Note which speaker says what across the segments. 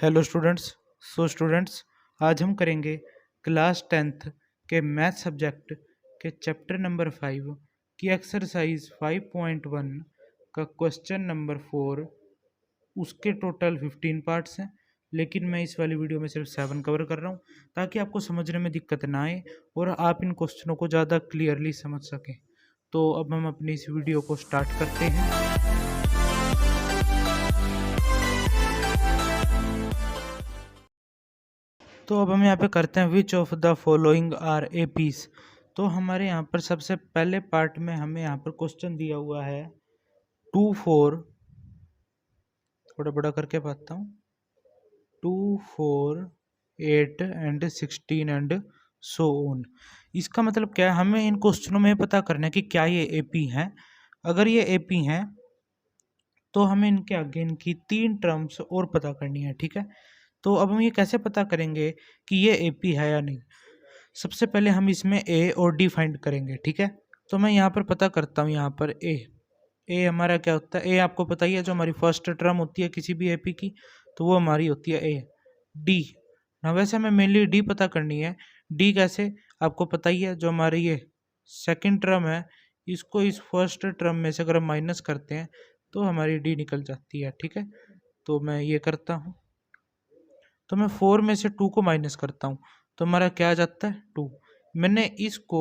Speaker 1: Hello students. Students, आज हम करेंगे क्लास 10th के मैथ सब्जेक्ट के चैप्टर नंबर 5 की एक्सरसाइज 5.1 का क्वेश्चन नंबर 4। उसके टोटल 15 पार्ट्स हैं, लेकिन मैं इस वाली वीडियो में सिर्फ 7 कवर कर रहा हूँ ताकि आपको समझने में दिक्कत ना आए और आप इन क्वेश्चनों को ज़्यादा क्लियरली समझ सकें। तो अब हम अपनी इस वीडियो को स्टार्ट करते हैं। तो अब हम यहाँ पे करते हैं which of the following are a piece. तो हमारे यहाँ पर सबसे पहले पार्ट में हमें यहाँ पर क्वेश्चन दिया हुआ है 2 4, थोड़ा बड़ा करके बताता हूँ, 2 4 8 एंड 16 एंड सो ऑन। इसका मतलब क्या है, हमें इन क्वेश्चनों में पता करना है कि क्या ये ए पी हैं। अगर ये ए पी हैं तो हमें इनके आगे इनकी 3 टर्म्स और पता करनी है, ठीक है। तो अब हम ये कैसे पता करेंगे कि ये ए पी है या नहीं। सबसे पहले हम इसमें ए और डी फाइंड करेंगे, ठीक है। तो मैं यहाँ पर पता करता हूँ, यहाँ पर ए हमारा क्या होता है। ए आपको पता ही है, जो हमारी फर्स्ट टर्म होती है किसी भी एपी की, तो वो हमारी होती है ए। डी ना, वैसे हमें मेनली डी पता करनी है। डी कैसे, आपको पता ही है, जो हमारी ये सेकंड टर्म है, इसको इस फर्स्ट टर्म में से अगर हम माइनस करते हैं तो हमारी डी निकल जाती है, ठीक है। तो मैं ये करता हूँ, तो मैं 4 में से 2 को माइनस करता हूँ तो हमारा क्या आ जाता है 2। मैंने इसको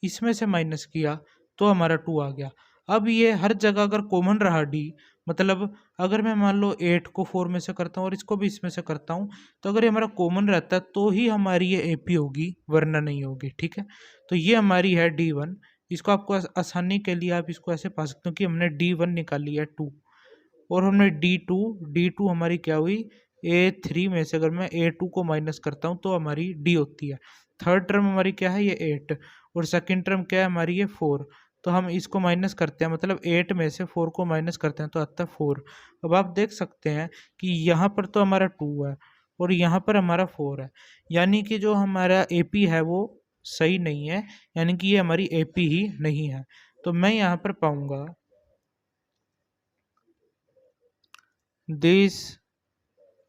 Speaker 1: इसमें से माइनस किया तो हमारा 2 आ गया। अब ये हर जगह अगर कॉमन रहा डी, मतलब अगर मैं मान लो 8 को 4 में से करता हूँ और इसको भी इसमें से करता हूँ, तो अगर ये हमारा कॉमन रहता है तो ही हमारी ये एपी होगी, वरना नहीं होगी, ठीक है। तो ये हमारी है D1। इसको आपको आसानी के लिए आप इसको ऐसे पा सकते हो कि हमने D1 निकाल लिया 2 और हमने D2 हमारी क्या हुई, A3 में से अगर मैं A2 को माइनस करता हूँ तो हमारी D होती है। थर्ड टर्म हमारी क्या है, ये 8, और सेकंड टर्म क्या है हमारी, ये 4। तो हम इसको माइनस करते हैं, मतलब 8 में से 4 को माइनस करते हैं तो आता है 4। अब आप देख सकते हैं कि यहाँ पर तो हमारा 2 है और यहाँ पर हमारा 4 है, यानी कि जो हमारा AP है वो सही नहीं है, यानी कि ये हमारी AP ही नहीं है। तो मैं यहाँ पर पाऊंगा this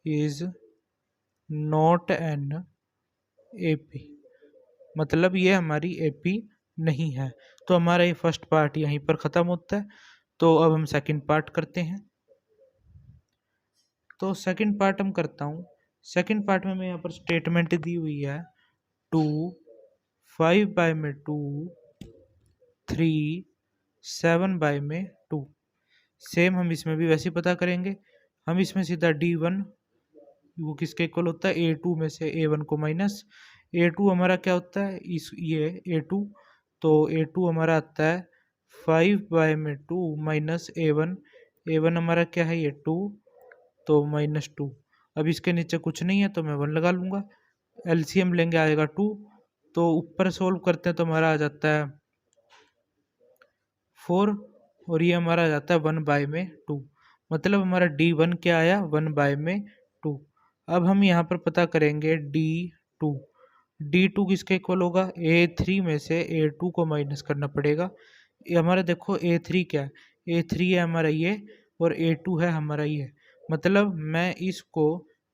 Speaker 1: is not an AP, मतलब ये हमारी एपी नहीं है। तो हमारा ये फर्स्ट पार्ट यहीं पर ख़त्म होता है। तो अब हम सेकंड पार्ट करते हैं। तो सेकंड पार्ट हम करता हूँ। सेकंड पार्ट में मैं यहाँ पर स्टेटमेंट दी हुई है 2 5 बाय में 2 3 7 बाय में 2। सेम हम इसमें भी वैसे ही पता करेंगे। हम इसमें सीधा D1 वो किसके इक्वल होता है, A2 में से A1 को माइनस। A2 हमारा क्या होता है, इस ये A2, तो A2 हमारा आता है 5 बाय में 2 माइनस A1। A1 हमारा क्या है, ये 2, तो -2। अब इसके नीचे कुछ नहीं है तो मैं 1 लगा लूँगा। एलसीएम लेंगे, आएगा 2, तो ऊपर सोल्व करते हैं तो हमारा आ जाता है 4 और ये हमारा आ जाता है 1 बाय में 2। मतलब हमारा D1 क्या आया, 1 बाय में 2। अब हम यहाँ पर पता करेंगे D2। D2 किसके इक्वल होगा, A3 में से A2 को माइनस करना पड़ेगा। ये हमारा देखो A3 क्या है, A3 है हमारा ये, और A2 है हमारा ये, मतलब मैं इसको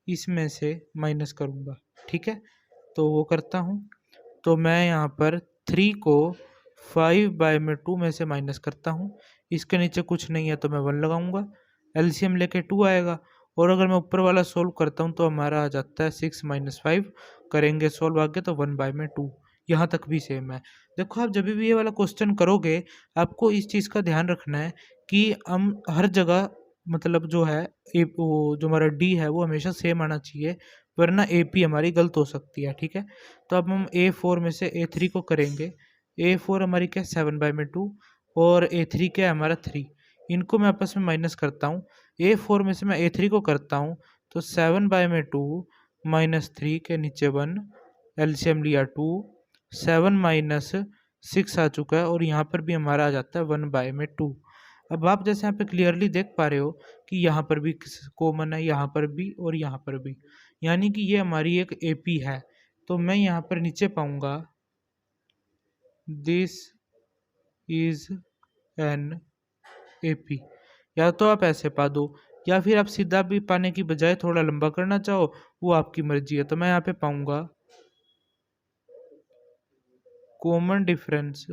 Speaker 1: इसमें से माइनस करूँगा, ठीक है। तो वो करता हूँ, तो मैं यहाँ पर 3 को 5 बाय में 2 में से माइनस करता हूँ। इसके नीचे कुछ नहीं है तो मैं 1 लगाऊंगा, एलसीएम लेके 2 आएगा। और अगर मैं ऊपर वाला सोल्व करता हूँ तो हमारा आ जाता है 6 - 5। करेंगे सोल्व आगे तो 1 बाय में 2। यहाँ तक भी सेम है। देखो, आप जब भी ये वाला क्वेश्चन करोगे आपको इस चीज़ का ध्यान रखना है कि हम हर जगह, मतलब जो है वो जो हमारा डी है वो हमेशा सेम आना चाहिए, वरना AP हमारी गलत हो सकती है, ठीक है। तो अब हम A4 में से A3 को करेंगे। A4 हमारी क्या है, 7 बाय में 2, और A3 क्या है हमारा 3। इनको मैं आपस में माइनस करता हूँ। A4 में से मैं A3 को करता हूँ तो 7 बाय में 2 -3 के नीचे 1, एलसीएम लिया 2, 7 - 6 आ चुका है, और यहाँ पर भी हमारा आ जाता है 1 बाय में 2। अब आप जैसे यहाँ पे क्लियरली देख पा रहे हो कि यहाँ पर भी कॉमन है, यहाँ पर भी और यहाँ पर भी, यानी कि ये हमारी एक AP है। तो मैं यहाँ पर नीचे पाऊंगा दिस इज एन AP, या तो आप ऐसे पा दो या फिर आप सीधा भी पाने की बजाय थोड़ा लंबा करना चाहो, वो आपकी मर्जी है। तो मैं यहाँ पे पाऊंगा common difference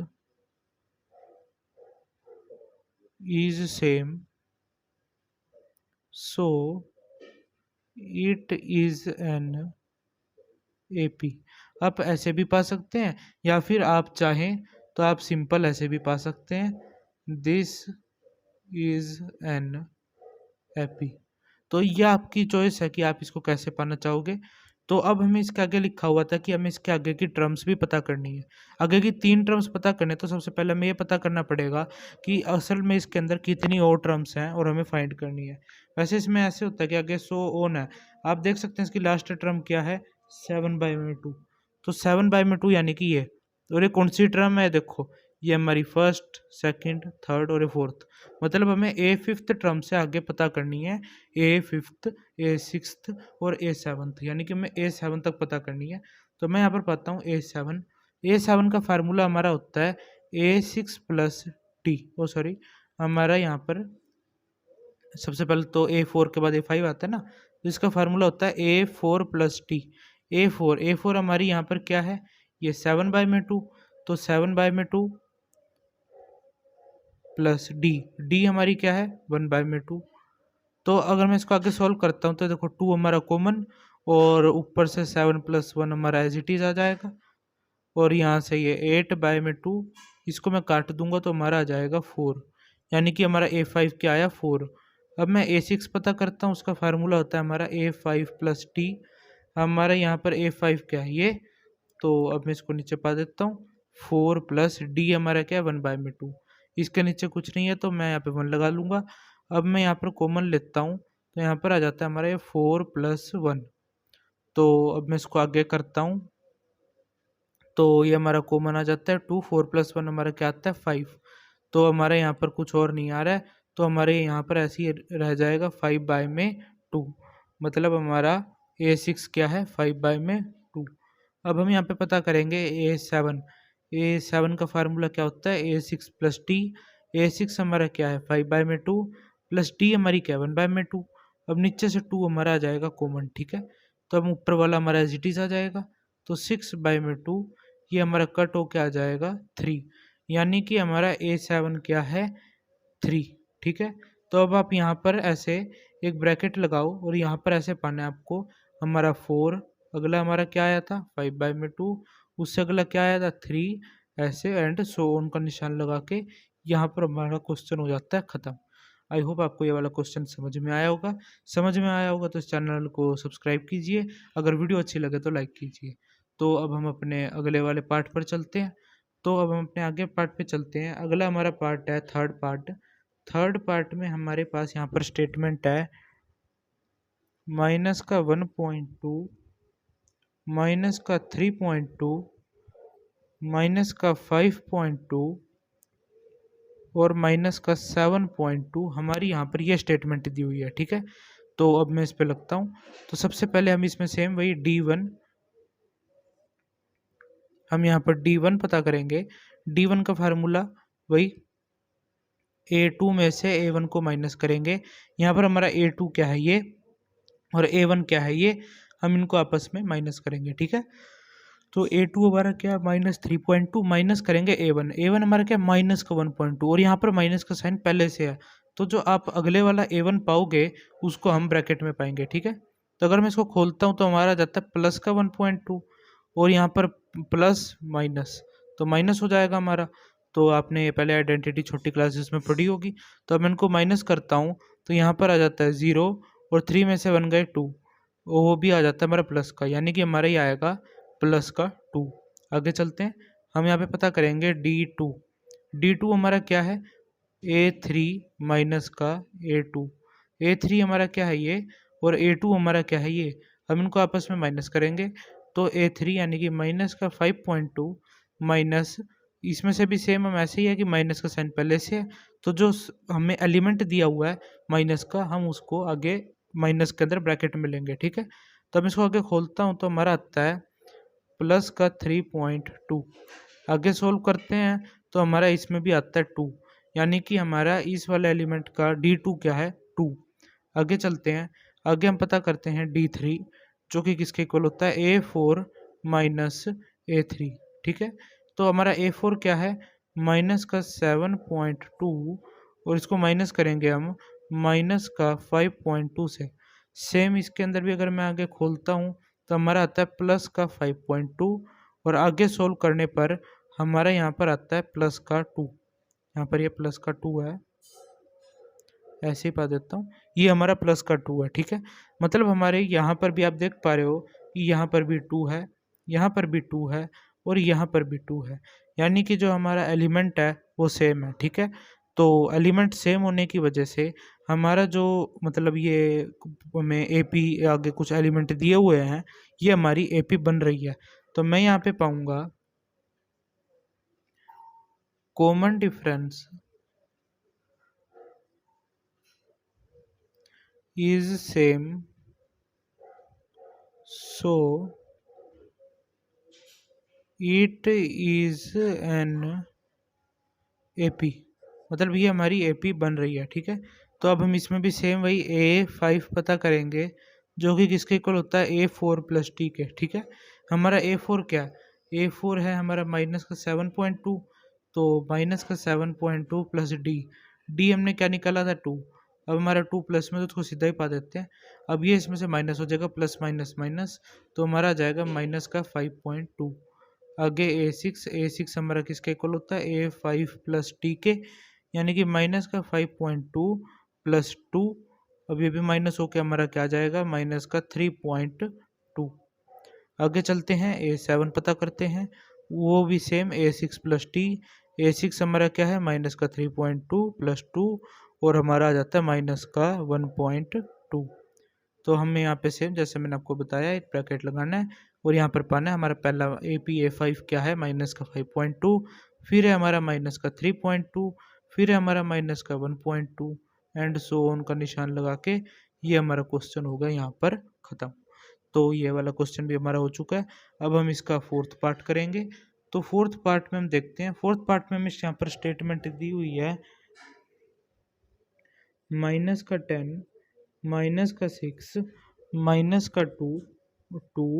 Speaker 1: is same, so it is an AP. आप ऐसे भी पा सकते हैं, या फिर आप चाहें तो आप सिंपल ऐसे भी पा सकते हैं, दिस इज एन एपी। तो यह आपकी चॉइस है कि आप इसको कैसे पाना चाहोगे। तो अब हमें इसके आगे लिखा हुआ था कि हमें इसके आगे की टर्म्स भी पता करनी है। आगे की 3 टर्म्स पता करने, तो सबसे पहले हमें ये पता करना पड़ेगा कि असल में इसके अंदर कितनी और टर्म्स हैं और हमें फाइंड करनी है। वैसे इसमें ऐसे होता है कि आगे सो ऑन है, आप देख सकते हैं इसकी लास्ट टर्म क्या है, 7/2। तो 7/2 यानी कि ये, और ये कौन सी टर्म है, देखो ये हमारी फर्स्ट, सेकंड, थर्ड और ये फोर्थ। मतलब हमें ए फिफ्थ टर्म से आगे पता करनी है, ए फिफ्थ, ए सिक्स्थ और ए सेवन्थ, यानी कि हमें ए सेवन तक पता करनी है। तो मैं यहाँ पर पाता हूँ ए सेवन का फार्मूला हमारा होता है ए6 प्लस टी, ओ सॉरी, हमारा यहाँ पर सबसे पहले तो ए4 के बाद ए5 आता है ना, तो इसका फार्मूला होता है ए4 प्लस टी। ए4 हमारी यहाँ पर क्या है, ये 7/2, तो 7/2 प्लस डी हमारी क्या है, 1/2। तो अगर मैं इसको आगे सॉल्व करता हूँ तो देखो 2 हमारा कॉमन, और ऊपर से 7 + 1 हमारा एज इट इज आ जाएगा, और यहाँ से ये 8/2, इसको मैं काट दूंगा तो हमारा आ जाएगा 4, यानी कि हमारा A5 क्या आया, 4। अब मैं A6 पता करता हूँ, उसका फार्मूला होता है हमारा A5 प्लस टी। हमारा यहाँ पर A5 क्या है ये, तो अब मैं इसको नीचे पा देता हूँ, 4 प्लस डी हमारा क्या है, 1/2। इसके नीचे कुछ नहीं है तो मैं यहाँ पे 1 लगा लूँगा। अब मैं यहाँ पर कॉमन लेता हूँ, तो यहाँ पर आ जाता है हमारा ये 4 + 1। तो अब मैं इसको आगे करता हूँ, तो ये हमारा कॉमन आ जाता है 2, 4 + 1 हमारा क्या आता है, 5। तो हमारे यहाँ पर कुछ और नहीं आ रहा है, तो हमारे यहाँ पर ऐसे ही रह जाएगा 5/2। मतलब हमारा A6 क्या है, 5/2। अब हम यहाँ पे पता करेंगे A7 का फार्मूला क्या होता है, A6 प्लस टी। A6 हमारा क्या है, 5/2 प्लस टी हमारी क्या है, 1/2। अब नीचे से 2 हमारा आ जाएगा कॉमन, ठीक है। तो अब ऊपर वाला हमारा एज इट इज आ जाएगा, तो 6/2 ये हमारा कट होके आ जाएगा 3, यानी कि हमारा A7 क्या है, 3, ठीक है। तो अब आप यहाँ पर ऐसे एक ब्रैकेट लगाओ, और यहाँ पर ऐसे पाना है आपको, हमारा 4, अगला हमारा क्या आया था, 5/2, उससे अगला क्या आया था, 3, ऐसे एंड सो ऑन का निशान लगा के यहाँ पर हमारा क्वेश्चन हो जाता है ख़त्म। आई होप आपको ये वाला क्वेश्चन समझ में आया होगा। समझ में आया होगा तो इस चैनल को सब्सक्राइब कीजिए, अगर वीडियो अच्छी लगे तो लाइक कीजिए। तो अब हम अपने अगले वाले पार्ट पर चलते हैं। तो अब हम अपने आगे पार्ट पे चलते हैं। अगला हमारा पार्ट है थर्ड पार्ट में हमारे पास यहाँ पर स्टेटमेंट है माइनस का 1.2, माइनस का 3.2, माइनस का 5.2 और माइनस का 7.2, हमारी यहाँ पर ये स्टेटमेंट दी हुई है, ठीक है। तो अब मैं इस पे लगता हूँ। तो सबसे पहले हम इसमें सेम वही D1, हम यहाँ पर D1 पता करेंगे। D1 का फार्मूला वही A2 में से A1 को माइनस करेंगे। यहाँ पर हमारा A2 क्या है ये, और A1 क्या है ये, हम इनको आपस में माइनस करेंगे, ठीक है। तो A2 हमारा क्या, -3.2, माइनस करेंगे A1 हमारा क्या, माइनस का 1.2, और यहाँ पर माइनस का साइन पहले से है, तो जो आप अगले वाला A1 पाओगे उसको हम ब्रैकेट में पाएंगे, ठीक है। तो अगर मैं इसको खोलता हूँ तो हमारा जाता है प्लस का 1.2, और यहाँ पर प्लस माइनस, तो माइनस हो जाएगा हमारा। तो आपने पहले आइडेंटिटी छोटी क्लासेस में पढ़ी होगी। तो अब मैं इनको माइनस करता हूँ तो यहाँ पर आ जाता है 0, और 3 में से 1 गए 2, वो भी आ जाता है हमारा प्लस का, यानी कि हमारा ये आएगा प्लस का 2। आगे चलते हैं, हम यहाँ पे पता करेंगे D2 हमारा क्या है, A3 माइनस का A2, A3 हमारा क्या है ये, और A2 हमारा क्या है ये, हम इनको आपस में माइनस करेंगे। तो A3 यानी कि माइनस का 5.2 माइनस, इसमें से भी सेम हम ऐसे ही है कि माइनस का साइन पहले से है, तो जो हमें एलिमेंट दिया हुआ है माइनस का, हम उसको आगे माइनस के अंदर ब्रैकेट में लेंगे, ठीक है। तो अब इसको आगे खोलता हूँ तो हमारा आता है प्लस का 3.2। आगे सोल्व करते हैं तो हमारा इसमें भी आता है 2, यानी कि हमारा इस वाले एलिमेंट का D2 क्या है, 2। आगे चलते हैं, आगे हम पता करते हैं D3 जो कि किसके इक्वल होता है A4 माइनस A3। ठीक है, तो हमारा A4 क्या है, माइनस का 7.2 और इसको माइनस करेंगे हम माइनस का 5.2 से। सेम इसके अंदर भी अगर मैं आगे खोलता हूँ तो हमारा आता है प्लस का 5.2 और आगे सोल्व करने पर हमारा यहाँ पर आता है प्लस का 2। यहाँ पर ये प्लस का 2 है, ऐसे ही पा देता हूँ, ये हमारा प्लस का 2 है। ठीक है, मतलब हमारे यहाँ पर भी आप देख पा रहे हो कि यहाँ पर भी 2 है, यहाँ पर भी 2 है और यहाँ पर भी 2 है, यानी कि जो हमारा एलिमेंट है वो सेम है। ठीक है, तो एलिमेंट सेम होने की वजह से हमारा जो मतलब ये हमें एपी आगे कुछ एलिमेंट दिए हुए हैं, ये हमारी एपी बन रही है। तो मैं यहाँ पे पाऊंगा common difference is same, so it is an AP, मतलब ये हमारी AP बन रही है। ठीक है, तो अब हम इसमें भी सेम वही A5 पता करेंगे जो कि किसके इक्वल होता है A4 प्लस टी के। ठीक है, हमारा A4 क्या है, A4 है हमारा माइनस का 7.2, तो माइनस का 7.2 प्लस डी हमने क्या निकाला था 2, अब हमारा 2 प्लस में तो उसको सीधा ही पा देते हैं। अब ये इसमें से माइनस हो जाएगा, प्लस माइनस माइनस, तो हमारा आ जाएगा माइनस का 5.2। आगे A6 हमारा किसके इक्वल होता है A5 प्लस टी के, यानी कि माइनस का 5.2 प्लस 2, अब ये भी माइनस होकर हमारा क्या आ जाएगा माइनस का 3.2। आगे चलते हैं A7 पता करते हैं, वो भी same A6 plus T. A6 हमारा क्या है माइनस का 3.2 प्लस 2 और हमारा आ जाता है माइनस का 1.2। तो हमें यहाँ पे सेम जैसे मैंने आपको बताया एक ब्रैकेट लगाना है और यहाँ पर पाना है हमारा पहला A5 क्या है माइनस का 5.2, फिर है हमारा माइनस का 3.2, फिर है हमारा माइनस का 1.2 एंड सो ऑन का निशान लगा के ये हमारा क्वेश्चन होगा यहाँ पर ख़त्म। तो ये वाला क्वेश्चन भी हमारा हो चुका है। अब हम इसका फोर्थ पार्ट करेंगे। तो फोर्थ पार्ट में हम देखते हैं, फोर्थ पार्ट में हमें यहाँ पर स्टेटमेंट दी हुई है माइनस का 10 माइनस का 6 माइनस का 2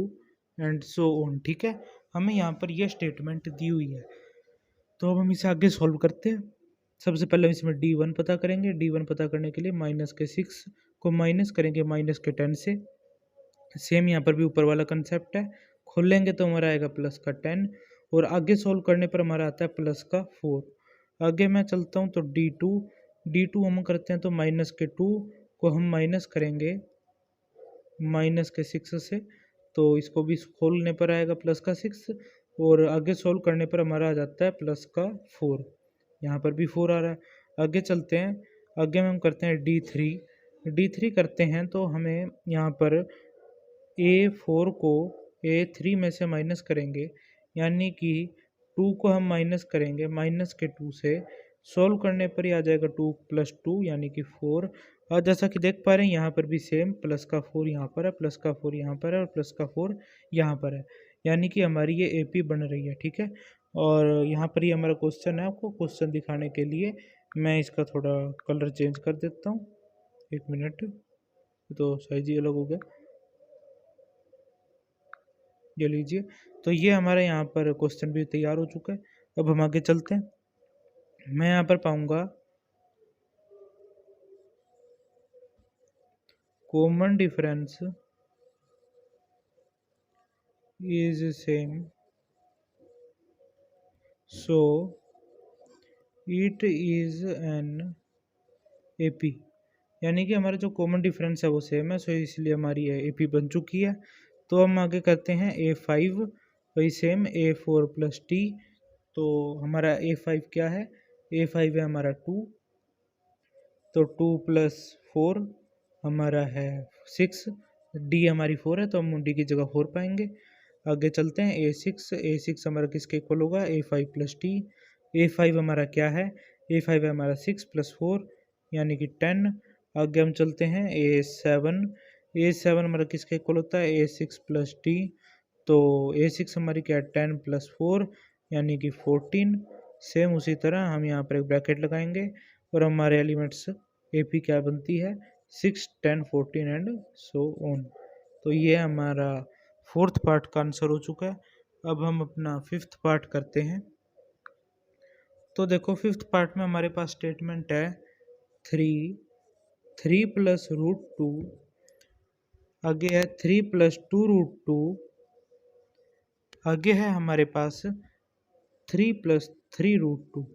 Speaker 1: एंड सो ऑन। ठीक है, हमें यहाँ पर यह स्टेटमेंट दी हुई है, तो अब हम इसे आगे सॉल्व करते हैं। सबसे पहले इसमें D1 पता करेंगे। D1 पता करने के लिए माइनस के 6 को माइनस करेंगे माइनस के 10 से। सेम यहाँ पर भी ऊपर वाला कंसेप्ट है, खोलेंगे तो हमारा आएगा प्लस का 10 और आगे सॉल्व करने पर हमारा आता है प्लस का 4। आगे मैं चलता हूँ तो D2 हम करते हैं तो माइनस के 2 को हम माइनस करेंगे माइनस के 6 से, तो इसको भी खोलने पर आएगा प्लस का 6 और आगे सॉल्व करने पर हमारा आ जाता है प्लस का 4। यहाँ पर भी 4 आ रहा है। आगे चलते हैं, आगे में हम करते हैं D3 करते हैं तो हमें यहाँ पर A4 को A3 में से माइनस करेंगे, यानी कि 2 को हम माइनस करेंगे माइनस के 2 से, सॉल्व करने पर ही आ जाएगा 2 प्लस 2 यानी कि 4। और जैसा कि देख पा रहे हैं यहाँ पर भी सेम प्लस का 4 यहाँ पर है, प्लस का 4 यहाँ पर है और प्लस का 4 यहाँ पर है, यानी कि हमारी ये AP बन रही है। ठीक है, और यहाँ पर ही हमारा क्वेश्चन है, आपको क्वेश्चन दिखाने के लिए मैं इसका थोड़ा कलर चेंज कर देता हूँ, 1 मिनट, तो साइज ही अलग हो गया, ये लीजिए। तो ये हमारे यहाँ पर क्वेश्चन भी तैयार हो चुका है। अब हम आगे चलते हैं, मैं यहाँ पर पाऊंगा common difference is same, so it is an AP, यानी कि हमारा जो कॉमन डिफरेंस है वो सेम है, सो इसलिए हमारी AP बन चुकी है। तो हम आगे करते हैं A5, वही सेम A4 प्लस टी, तो हमारा A5 क्या है, A5 है हमारा 2, तो 2 प्लस 4 हमारा है 6, D हमारी 4 है तो हम D की जगह 4 पाएंगे। आगे चलते हैं A6 हमारा किसके इक्वल होगा A5 प्लस टी। A5 हमारा क्या है, A5 है हमारा 6 प्लस 4 यानी कि 10। आगे हम चलते हैं A7 हमारा किसके इक्वल होता है A6 प्लस टी, तो A6 हमारी क्या है 10 प्लस 4 यानी कि 14। सेम उसी तरह हम यहाँ पर एक ब्रैकेट लगाएंगे और हमारे एलिमेंट्स AP क्या बनती है 6, 10, 14 एंड सो ऑन। तो ये हमारा फोर्थ पार्ट का आंसर हो चुका है। अब हम अपना फिफ्थ पार्ट करते हैं। तो देखो फिफ्थ पार्ट में हमारे पास स्टेटमेंट है 3 प्लस रूट 2, आगे है 3 प्लस 2 रूट 2, आगे है हमारे पास 3 प्लस 3 रूट 2।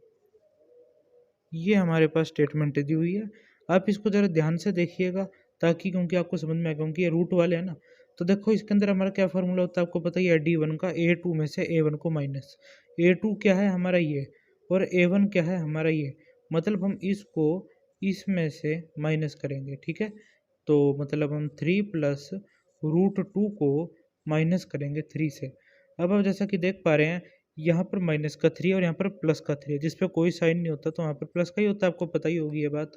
Speaker 1: ये हमारे पास स्टेटमेंट दी हुई है। आप इसको ज़रा ध्यान से देखिएगा ताकि, क्योंकि आपको समझ में आए, क्योंकि ये रूट वाले हैं ना। तो देखो इसके अंदर हमारा क्या फार्मूला होता है आपको पता ही है, D1 का A2 में से A1 को माइनस। A2 क्या है हमारा ये, और A1 क्या है हमारा ये, मतलब हम इसको इसमें से माइनस करेंगे, ठीक है। तो मतलब हम 3 प्लस रूट 2 को माइनस करेंगे 3 से। अब आप जैसा कि देख पा रहे हैं यहाँ पर माइनस का 3 और यहाँ पर प्लस का 3 है, जिस पे कोई साइन नहीं होता तो वहाँ पर प्लस का ही होता है, आपको पता ही होगी ये बात।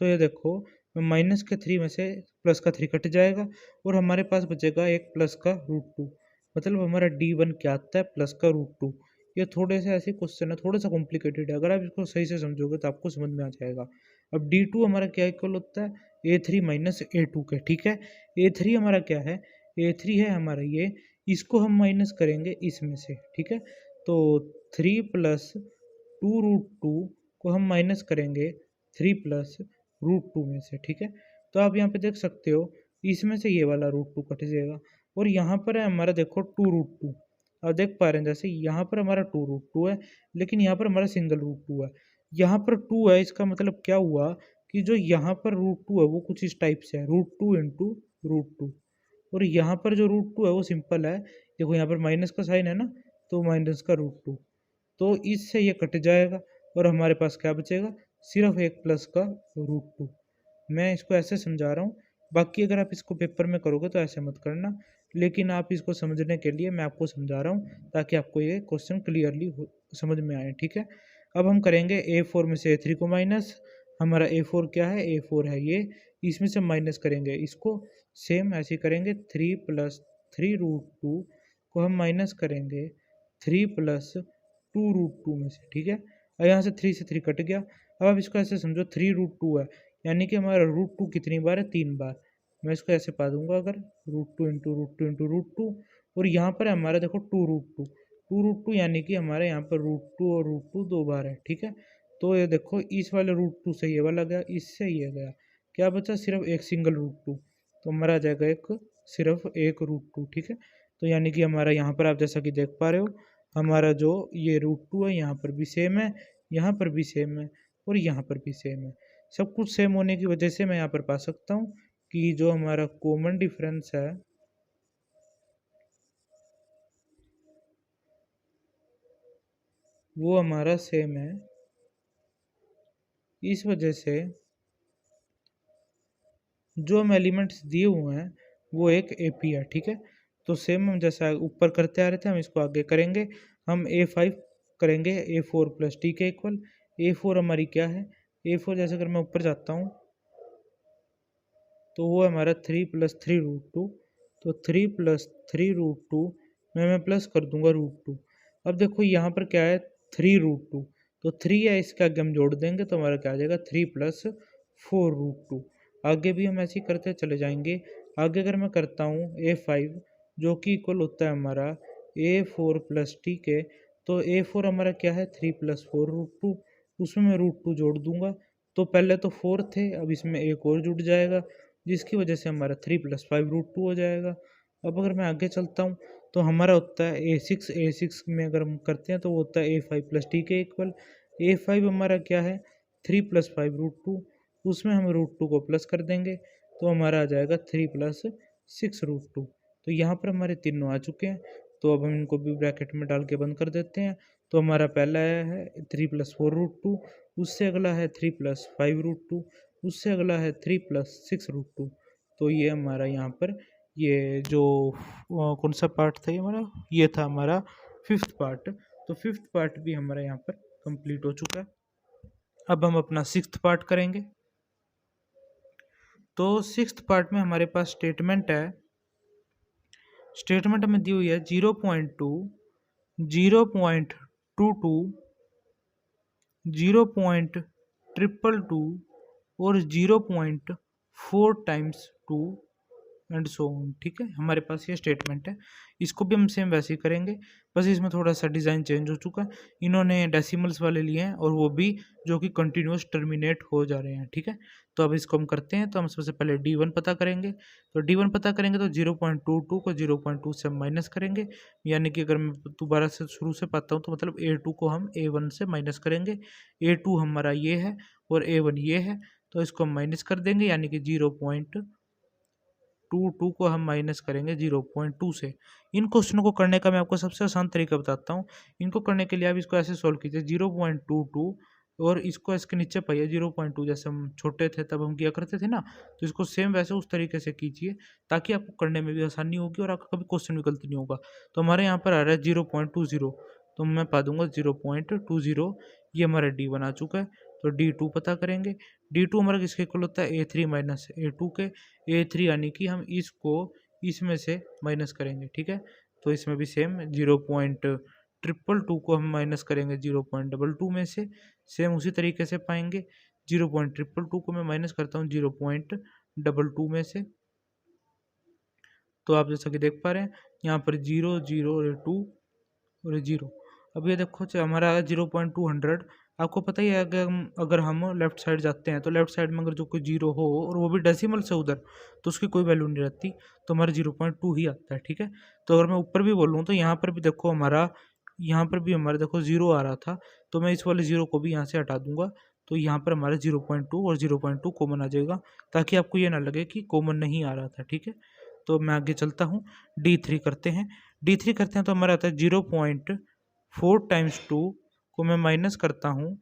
Speaker 1: तो ये देखो माइनस के 3 में से प्लस का 3 कट जाएगा और हमारे पास बचेगा एक प्लस का रूट 2। मतलब हमारा D1 क्या आता है, प्लस का रूट 2। ये थोड़े से ऐसे क्वेश्चन है, थोड़ा सा कॉम्प्लिकेटेड है, अगर आप इसको सही से समझोगे तो आपको समझ में आ जाएगा। अब D2 हमारा क्या इक्वल होता है, A3 माइनस A2 के, ठीक है। A3 हमारा क्या है, A3 है हमारा ये, इसको हम माइनस करेंगे इसमें से, ठीक है। तो 3 प्लस 2 रूट 2 को हम माइनस करेंगे 3 प्लस रूट 2 में से, ठीक है। तो आप यहाँ पे देख सकते हो इसमें से ये वाला रूट 2 कट जाएगा और यहाँ पर है हमारा देखो 2 रूट 2। आप देख पा रहे हैं जैसे यहाँ पर हमारा 2 रूट 2 है, लेकिन यहाँ पर हमारा सिंगल रूट 2 है। यहाँ पर 2 है, इसका मतलब क्या हुआ कि जो यहाँ पर रूट 2 है वो कुछ इस टाइप से है, रूट 2 इंटू रूट 2। और यहाँ पर जो रूट 2 है वो सिंपल है, देखो यहाँ पर माइनस का साइन है ना, तो माइनस का रूट 2। तो इससे ये कट जाएगा और हमारे पास क्या बचेगा, सिर्फ एक प्लस का रूट 2। मैं इसको ऐसे समझा रहा हूँ, बाकी अगर आप इसको पेपर में करोगे तो ऐसे मत करना, लेकिन आप इसको समझने के लिए मैं आपको समझा रहा हूँ ताकि आपको ये क्वेश्चन क्लियरली समझ में आए, ठीक है। अब हम करेंगे A4 में से A3 को माइनस। हमारा A4 क्या है, A4 है ये, इसमें से माइनस करेंगे इसको, सेम ऐसे करेंगे 3 प्लस 3 रूट 2 को हम माइनस करेंगे 3 प्लस 2 रूट 2 में से, ठीक है। और यहाँ से 3 से 3 कट गया। अब आप इसको ऐसे समझो 3 रूट 2 है, यानी कि हमारा रूट 2 कितनी बार है, 3 बार। मैं इसको ऐसे पा दूंगा, अगर root 2 into root 2 into root 2, और यहाँ पर हमारा देखो 2 रूट 2, 2 रूट 2 यानी कि हमारे यहाँ पर रूट 2 और रूट 2 2 बार है, ठीक है। तो ये देखो इस वाले रूट 2 से ये वाला गया, इससे ये गया, क्या बचा, सिर्फ एक सिंगल रूट 2। तो हमारा आ जाएगा एक, सिर्फ एक रूट 2, ठीक है। तो यानी कि हमारा यहाँ पर आप जैसा कि देख पा रहे हो, हमारा जो ये रूट 2 है यहाँ पर भी सेम है, यहाँ पर भी सेम है, और यहाँ पर भी सेम है। सब कुछ सेम होने की वजह से मैं यहाँ पर पा सकता हूँ कि जो हमारा कॉमन डिफरेंस है वो हमारा सेम है। इस वजह से जो हम एलिमेंट्स दिए हुए हैं वो एक AP है, ठीक है। तो सेम हम जैसा ऊपर करते आ रहे थे हम इसको आगे करेंगे। हम A5 करेंगे A4 प्लस T के इक्वल। A4 हमारी क्या है, A4 जैसे अगर मैं ऊपर जाता हूँ तो वो हमारा 3 प्लस 3 रूट 2। तो 3 प्लस 3 रूट 2 में मैं प्लस कर दूंगा रूट 2। अब देखो यहाँ पर क्या है, 3 रूट 2, तो 3 है, इसके आगे हम जोड़ देंगे तो हमारा क्या आ जाएगा, 3 प्लस 4 रूट 2। आगे भी हम ऐसे ही करते चले जाएंगे। आगे अगर मैं करता हूँ A5 जो कि इक्वल होता है हमारा A4 प्लस T के, तो A4 हमारा क्या है, 3 प्लस 4 रूट 2, उसमें मैं रूट 2 जोड़ दूंगा। तो पहले तो 4 थे, अब इसमें एक और जुड़ जाएगा, जिसकी वजह से हमारा 3 प्लस 5 रूट 2 हो जाएगा। अब अगर मैं आगे चलता हूँ तो हमारा होता है A6 में अगर हम करते हैं तो वो होता है A5 प्लस T के इक्वल। A5 हमारा क्या है, 3 प्लस 5 रूट 2, उसमें हम रूट 2 को प्लस कर देंगे तो हमारा आ जाएगा 3 प्लस 6 रूट 2। तो यहाँ पर हमारे तीनों आ चुके हैं, तो अब हम इनको भी ब्रैकेट में डाल के बंद कर देते हैं। तो हमारा पहला है 3 प्लस 4 रूट 2, उससे अगला है 3 प्लस 5 रूट 2, उससे अगला है 3 प्लस 6 रूट 2। तो ये हमारा यहाँ पर ये जो कौन सा पार्ट था, ये हमारा ये था हमारा फिफ्थ पार्ट। तो फिफ्थ पार्ट भी हमारा यहाँ पर कंप्लीट हो चुका है। अब हम अपना सिक्स्थ पार्ट करेंगे। तो सिक्स्थ पार्ट में हमारे पास स्टेटमेंट है, स्टेटमेंट में दी हुई है 0.2, 0.22, 0.222 और 0.12। 4 टाइम्स 2 एंड सो ऑन। ठीक है, हमारे पास ये स्टेटमेंट है। इसको भी हम सेम वैसे ही करेंगे, बस इसमें थोड़ा सा डिज़ाइन चेंज हो चुका है। इन्होंने डेसिमल्स वाले लिए हैं और वो भी जो कि कंटिन्यूस टर्मिनेट हो जा रहे हैं। ठीक है, तो अब इसको हम करते हैं। तो हम सबसे पहले D1 पता करेंगे। तो D1 पता करेंगे तो 0.22 को 0.2 से हम माइनस करेंगे, यानी कि अगर मैं दोबारा से शुरू से पाता हूँ तो मतलब A2 को हम A1 से माइनस करेंगे। A2 हमारा ये है और A1 ये है, तो इसको हम माइनस कर देंगे, यानी कि 0.22 को हम माइनस करेंगे 0.2 से। इन क्वेश्चनों को करने का मैं आपको सबसे आसान तरीका बताता हूँ। इनको करने के लिए आप इसको ऐसे सॉल्व कीजिए 0.22 और इसको इसके नीचे पाइए 0.2, जैसे हम छोटे थे तब हम किया करते थे ना, तो इसको सेम वैसे उस तरीके से कीजिए ताकि आपको करने में भी आसानी होगी और आपका कभी क्वेश्चन भी गलत नहीं होगा। तो हमारे यहाँ पर आ रहा है 0.20, तो मैं पा दूंगा 0.20। ये हमारा D1 आ चुका है। तो D2 पता करेंगे। D2 हमारा किसके इक्वल होता है A3 माइनस A2 के। A3 यानी कि हम इसको इसमें से माइनस करेंगे। ठीक है, तो इसमें भी सेम 0.222 को हम माइनस करेंगे 0.22 में से, सेम उसी तरीके से पाएंगे। 0.222 को मैं माइनस करता हूँ 0.22 में से, तो आप जैसा कि देख पा रहे हैं यहाँ पर 0 0 और 2 और 0। अब ये देखो हमारा 0.200। आपको पता ही है कि अगर हम लेफ्ट साइड जाते हैं तो लेफ्ट साइड में अगर जो कोई 0 हो और वो भी डेसिमल से उधर, तो उसकी कोई वैल्यू नहीं रहती, तो हमारा 0.2 ही आता है। ठीक है, तो अगर मैं ऊपर भी बोलूँ तो यहाँ पर भी देखो हमारा, यहाँ पर भी हमारा देखो 0 आ रहा था, तो मैं इस वाले 0 को भी यहाँ से हटा दूंगा, तो यहाँ पर हमारा 0.2 और 0.2 कॉमन आ जाएगा, ताकि आपको ये ना लगे कि कॉमन नहीं आ रहा था। ठीक है, तो मैं आगे चलता हूँ। D3 करते हैं। D3 करते हैं तो हमारा आता है 0.4 टाइम्स 2 को मैं माइनस करता हूँ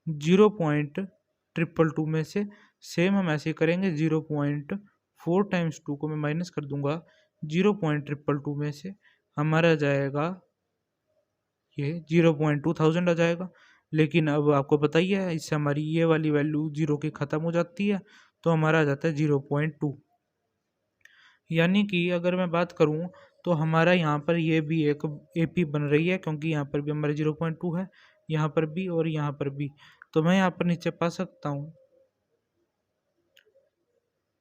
Speaker 1: 0.222 में से। सेम हम ऐसे करेंगे 0.4 टाइम्स 2 को मैं माइनस कर दूंगा 0.222 में से। हमारा आ जाएगा ये 0.2000 आ जाएगा। लेकिन अब आपको पता ही है इससे हमारी ये वाली वैल्यू 0 की ख़त्म हो जाती है, तो हमारा आ जाता है 0.2। यानी कि अगर मैं बात करूं तो हमारा यहाँ पर ये भी एक AP बन रही है, क्योंकि यहाँ पर भी हमारे 0.2 है, यहाँ पर भी और यहाँ पर भी। तो मैं यहाँ पर नीचे पा सकता हूँ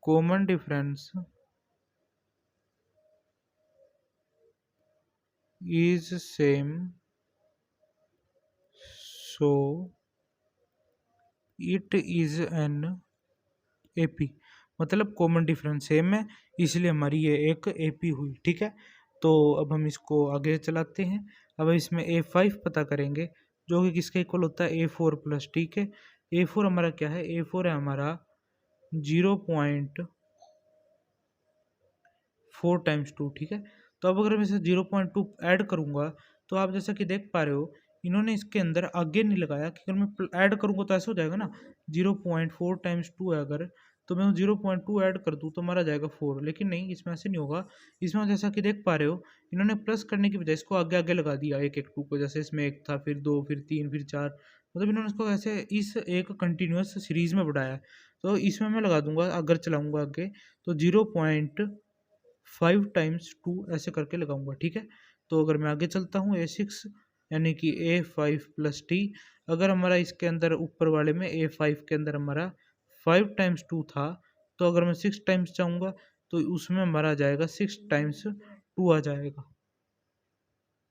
Speaker 1: common difference is same, so it is an AP। मतलब कॉमन डिफरेंस सेम है, इसलिए हमारी ये एक AP हुई। ठीक है, तो अब हम इसको आगे चलाते हैं। अब इसमें A5 पता करेंगे, जो कि किसका इक्वल होता है A4 प्लस। ठीक है, A4 हमारा क्या है, A4 है हमारा 0.4 टाइम्स 2। ठीक है, तो अब अगर मैं इसे 0.2 ऐड करूँगा तो आप जैसा कि देख पा रहे हो इन्होंने इसके अंदर आगे नहीं लगाया कि अगर मैं ऐड करूँगा तो ऐसा हो जाएगा ना, 0.4 टाइम्स 2 है अगर, तो मैं 0.2 ऐड कर दूँ तो मारा जाएगा 4, लेकिन नहीं, इसमें ऐसे नहीं होगा। इसमें जैसा कि देख पा रहे हो इन्होंने प्लस करने की बजाय इसको आगे आगे लगा दिया एक एक 2 को, जैसे इसमें 1 था, फिर 2, फिर 3, फिर 4, मतलब इन्होंने इसको ऐसे इस एक कंटिन्यूस सीरीज में बढ़ाया है। तो इसमें मैं लगा दूंगा, अगर चलाऊंगा आगे तो 0.5 टाइम्स 2 ऐसे करके लगाऊंगा। ठीक है, तो अगर मैं आगे चलता हूँ A6 यानी कि A5 प्लस T, अगर हमारा इसके अंदर ऊपर वाले में A5 के अंदर हमारा 5 टाइम्स 2 था, तो अगर मैं 6 टाइम्स चाहूँगा तो उसमें हमारा आ जाएगा 6 टाइम्स 2 आ जाएगा।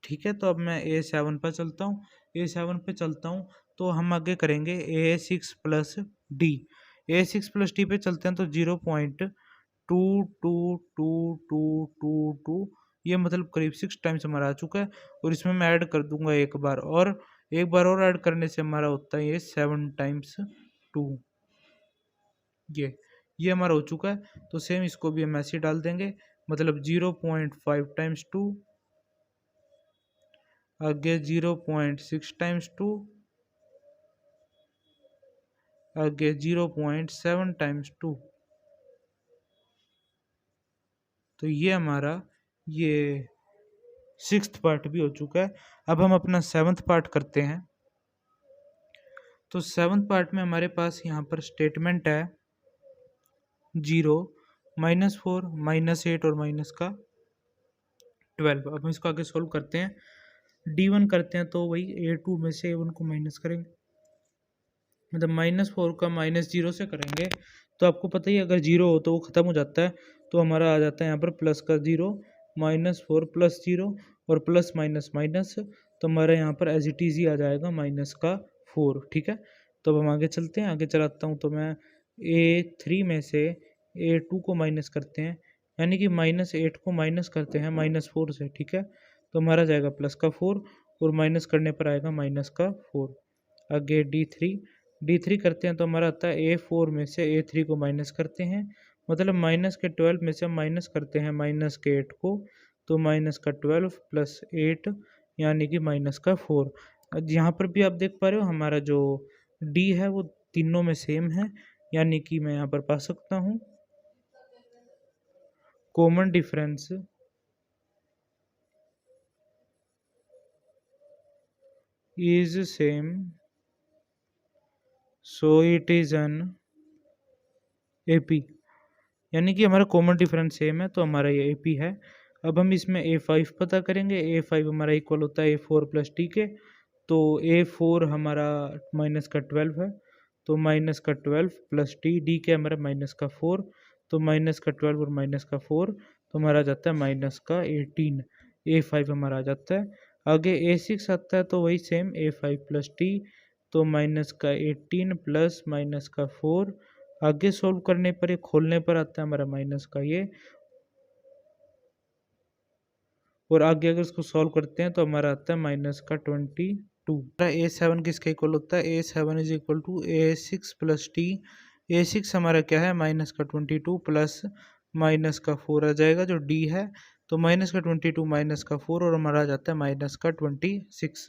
Speaker 1: ठीक है, तो अब मैं A7 पर चलता हूँ। A7 पे चलता हूँ तो हम आगे करेंगे A6 plus D। A6 plus D पे चलते हैं तो 0.22222, ये मतलब करीब 6 टाइम्स हमारा आ चुका है। और इसमें मैं ऐड कर दूंगा एक बार और, एक बार और ऐड करने से हमारा होता है ये 7 टाइम्स 2। ये हमारा हो चुका है। तो सेम इसको भी हम ऐसे डाल देंगे, मतलब 0.5 टाइम्स 2, आगे 0.6 टाइम्स 2, आगे 0.7 टाइम्स 2। तो ये हमारा ये 6th पार्ट भी हो चुका है। अब हम अपना 7th पार्ट करते हैं। तो 7th पार्ट में हमारे पास यहाँ पर स्टेटमेंट है 0, -4, -8 और माइनस का 12। अब हम इसको आगे सोल्व करते हैं। D1 करते हैं तो वही A2 में से A1 को माइनस करेंगे, मतलब -4 का -0 से करेंगे तो आपको पता ही है अगर 0 हो तो वो ख़त्म हो जाता है, तो हमारा आ जाता है यहाँ पर प्लस का 0 -4 प्लस 0 और प्लस माइनस माइनस, तो हमारा यहाँ पर एज इट इज़ ही आ जाएगा माइनस का 4। ठीक है, तो अब हम आगे चलते हैं, आगे चलाता हूँ तो मैं A3 में से A2 को माइनस करते हैं, यानी कि -8 को माइनस करते हैं -4 से। ठीक है, तो हमारा जाएगा प्लस का 4 और माइनस करने पर आएगा माइनस का 4। आगे D3 करते हैं तो हमारा आता है A4 में से A3 को माइनस करते हैं, मतलब माइनस के 12 में से हम माइनस करते हैं माइनस के 8 को, तो माइनस का 12 प्लस 8 यानी कि माइनस का 4। यहाँ पर भी आप देख पा रहे हो हमारा जो D है वो तीनों में सेम है, यानी कि मैं यहाँ पर पा सकता हूँ common difference is same, so it is an AP, यानी कि हमारा कॉमन डिफरेंस सेम है तो हमारा ये AP है। अब हम इसमें A5 पता करेंगे, A5 हमारा इक्वल होता है A4 प्लस टी के, तो A4 हमारा माइनस का 12 है, तो माइनस का 12 प्लस टी, डी के हमारा माइनस का 4, तो माइनस का 12 और माइनस का 4, तो हमारा आ जाता है माइनस का 18। A5 हमारा आ जाता है। आगे A6 आता है तो वही सेम A5 प्लस टी, तो माइनस का 18 प्लस माइनस का 4, आगे सोल्व करने पर ये खोलने पर आता है हमारा माइनस का ये, और आगे अगर इसको सॉल्व करते हैं तो हमारा आता है माइनस का 22। A7 किसके इक्वल होता है, A7 is equal to A6 plus T. A6 हमारा क्या है माइनस का 22 प्लस माइनस का 4 आ जाएगा जो D है, तो माइनस का 22 माइनस का 4 और हमारा आ जाता है माइनस का 26,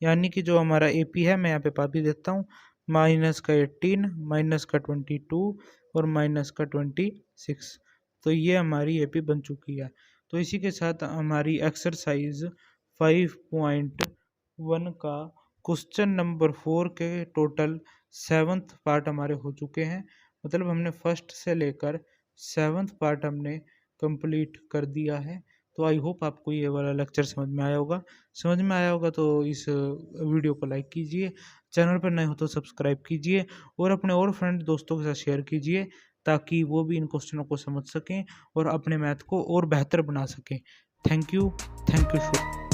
Speaker 1: यानी कि जो हमारा AP है मैं यहाँ पे पा भी देता हूँ, माइनस का 18 माइनस का 22 और माइनस का 26, तो ये हमारी AP बन चुकी है। तो इसी के साथ हमारी एक्सरसाइज 5.1 का क्वेश्चन नंबर 4 के टोटल 7th पार्ट हमारे हो चुके हैं, मतलब हमने फर्स्ट से लेकर 7th पार्ट हमने कंप्लीट कर दिया है। तो आई होप आपको ये वाला लेक्चर समझ में आया होगा। समझ में आया होगा तो इस वीडियो को लाइक कीजिए, चैनल पर नए हो तो सब्सक्राइब कीजिए और अपने और फ्रेंड दोस्तों के साथ शेयर कीजिए, ताकि वो भी इन क्वेश्चनों को समझ सकें और अपने मैथ को और बेहतर बना सकें। Thank you so